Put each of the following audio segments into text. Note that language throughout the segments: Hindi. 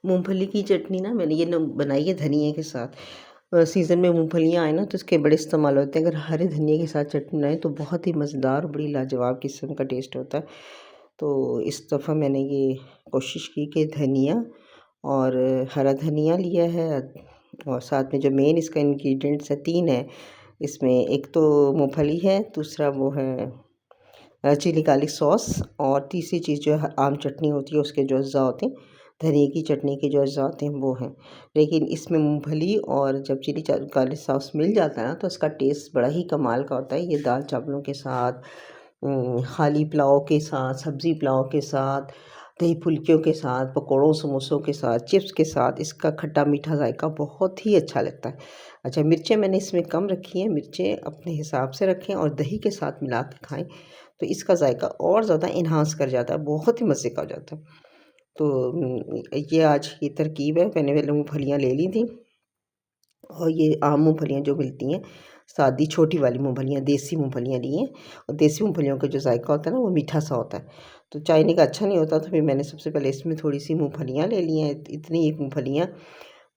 मूँगफली की चटनी ना मैंने ये न बनाई है धनिये के साथ। सीज़न में मूँगफलियाँ आए ना तो इसके बड़े इस्तेमाल होते हैं। अगर हरे धनिये के साथ चटनी बनाएँ तो बहुत ही मज़ेदार और बड़ी लाजवाब किस्म का टेस्ट होता है। तो इस दफ़ा मैंने ये कोशिश की कि धनिया और हरा धनिया लिया है और साथ में जो मेन इसका इंग्रीडिएंट्स है 3 है। इसमें एक तो मूँगफली है, दूसरा वो है चिली गार्लिक सॉस और तीसरी चीज़ जो है आम चटनी होती है उसके जो अज्जा होते हैं, धनिए की चटनी के जो अज्जा होते हैं वो हैं। लेकिन इसमें मूँगफली और जब चिली गार्लिक सॉस मिल जाता है ना तो इसका टेस्ट बड़ा ही कमाल का होता है। ये दाल चावलों के साथ, खाली पुलाव के साथ, सब्ज़ी पुलाव के साथ, दही फुल्कियों के साथ, पकौड़ों समोसों के साथ, चिप्स के साथ इसका खट्टा मीठा जायका बहुत ही अच्छा लगता है। अच्छा, मिर्चें मैंने इसमें कम रखी हैं, मिर्चें अपने हिसाब से रखें और दही के साथ मिला के खाएँ तो इसका जायका और ज़्यादा एनहांस कर जाता है, बहुत ही मज़े का हो जाता है। तो ये आज की तरकीब है। मैंने पहले मूँगफलियाँ ले ली थी और ये आम मूँगफलियाँ जो मिलती हैं, सादी छोटी वाली मूँगफलियाँ, देसी मूँगफलियाँ ली हैं और देसी मूँगफलियों का जो जायका होता है ना वो मीठा-सा होता है। तो चाइने का अच्छा नहीं होता तो फिर मैंने सबसे पहले इसमें थोड़ी-सी मूँगफलियाँ ले ली हैं। इतनी एक मूँगफलियाँ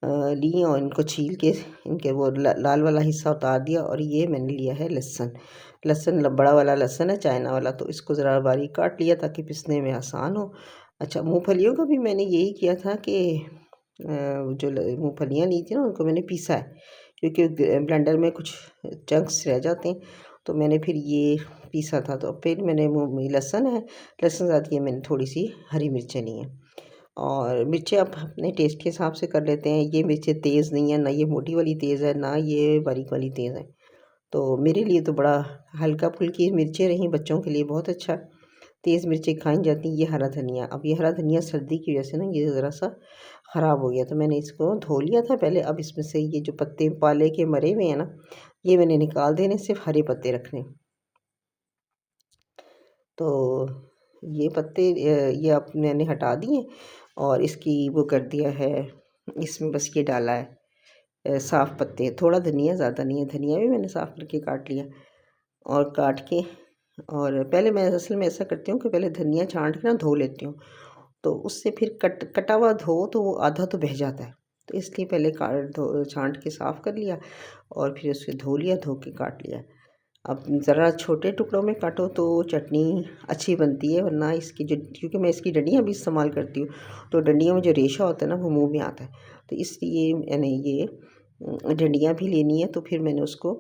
ली और इनको छील के इनके वो लाल वाला हिस्सा उतार दिया और ये मैंने लिया है लहसुन। लहसुन बड़ा वाला लहसुन है चाइना वाला, तो इसको ज़रा बारीक काट लिया ताकि पीसने में आसान हो। अच्छा, मूँगफलियों का भी मैंने यही किया था कि जो मूँगफलियाँ ली थी ना उनको मैंने पीसा है क्योंकि ब्लेंडर में कुछ चंक्स रह जाते हैं, तो मैंने फिर ये पीसा था। तो फिर मैंने लहसुन है, लहसुन के साथ ये मैंने थोड़ी सी हरी मिर्चें ली हैं और मिर्चें आप अपने टेस्ट के हिसाब से कर लेते हैं। ये मिर्चें तेज़ नहीं है, ना ये मोटी वाली तेज़ है, ना ये बारीक वाली तेज़ है। तो मेरे लिए तो बड़ा हल्का-फुल्की मिर्चें रहीं, बच्चों के लिए बहुत अच्छा। तेज़ मिर्चें खाई जाती हैं। ये हरा धनिया, अब ये हरा धनिया सर्दी की वजह से ना ये ज़रा-सा ख़राब हो गया, तो मैंने इसको धो लिया था पहले। अब इसमें से ये जो पत्ते पाले के मरे हुए हैं ना, ये मैंने निकाल देने, सिर्फ़ हरे पत्ते रखने। तो ये पत्ते ये अब मैंने हटा दिए और इसकी वो कर दिया है, इसमें बस ये डाला है साफ़ पत्ते, थोड़ा धनिया, ज़्यादा नहीं है। धनिया भी मैंने साफ़ करके काट लिया और काट के और पहले मैं असल में ऐसा करती हूँ कि पहले धनिया छाँट के ना धो लेती हूँ, तो उससे फिर कटा हुआ धो तो वो आधा तो बह जाता है। तो इसलिए पहले छाँट के साफ़ कर लिया और फिर उसे धो लिया, धो के काट लिया। अब ज़रा छोटे टुकड़ों में काटो तो चटनी अच्छी बनती है, वरना इसकी जो, क्योंकि मैं इसकी डंडियाँ भी इस्तेमाल करती हूँ, तो डंडियों में जो रेशा होता है ना वो मुँह में आता है। तो इसलिए मैंने ये डंडियाँ भी लेनी है, तो फिर मैंने उसको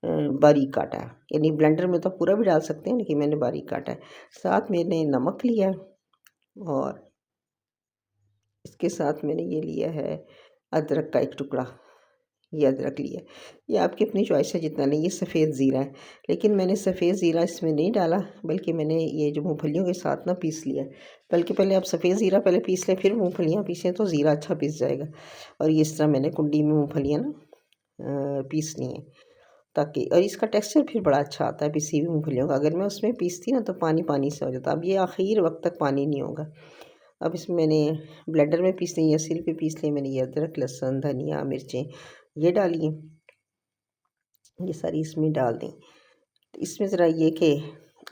बारीक काटा है। यानी ब्लेंडर में तो पूरा भी डाल सकते हैं, लेकिन मैंने बारीक काटा है। साथ मैंने नमक लिया और इसके साथ मैंने ये लिया है अदरक का एक टुकड़ा। ये अदरक लिया, ये आपकी अपनी चॉइस है जितना लें। ये सफ़ेद ज़ीरा है, लेकिन मैंने सफ़ेद ज़ीरा इसमें नहीं डाला, बल्कि मैंने ये जो मूँगफलियों के साथ ना पीस लिया। बल्कि पहले आप सफ़ेद ज़ीरा पहले पीस लें, फिर मूँगफलियाँ पीसें तो ज़ीरा अच्छा पीस जाएगा। और ये इस तरह मैंने कुंडी में मूँगफलियाँ ना पीसनी है, ताकि और इसका टेक्सचर फिर बड़ा अच्छा आता है पिसी हुई मूँगफलियों का। अगर मैं उसमें पीसती ना तो पानी-पानी से हो जाता। अब ये आखिर वक़्त तक पानी नहीं होगा। अब इसमें मैंने ब्लेंडर में पीस ली या सिल पे पीस ली, मैंने ये अदरक, लहसुन, धनिया, मिर्चें ये डाली हैं। ये सारी इसमें डाल दी। तो इसमें ज़रा ये कि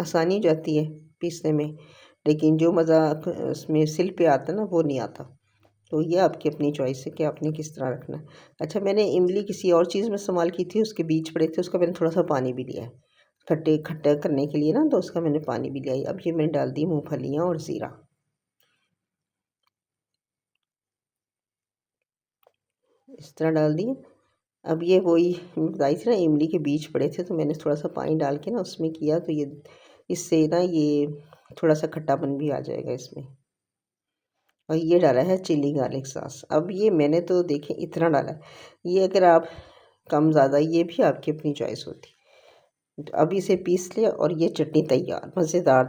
आसानी हो जाती है पीसने में, लेकिन जो मज़ा उसमें सिल पे आता है ना वो नहीं आता। तो ये आपकी अपनी चॉइस है कि आपने किस तरह रखना है। अच्छा, मैंने इमली किसी और चीज़ में इस्तेमाल की थी, उसके बीज पड़े थे, उसका मैंने थोड़ा सा पानी भी लिया है खट्टा करने के लिए ना, तो उसका मैंने पानी भी लिया है। अब ये मैंने डाल दी मूँगफलियाँ और ज़ीरा, इस तरह डाल दिए। अब ये वही बताई थी ना, इमली के बीज पड़े थे तो मैंने थोड़ा सा पानी डाल के ना उसमें किया, तो ये इससे ना ये थोड़ा सा खट्टापन भी आ जाएगा इसमें। और ये डाला है चिली गार्लिक सॉस। अब ये मैंने तो देखें इतना डाला है, ये अगर आप कम ज़्यादा ये भी आपकी अपनी चॉइस होती। अब इसे पीस लिया और ये चटनी तैयार, मज़ेदार।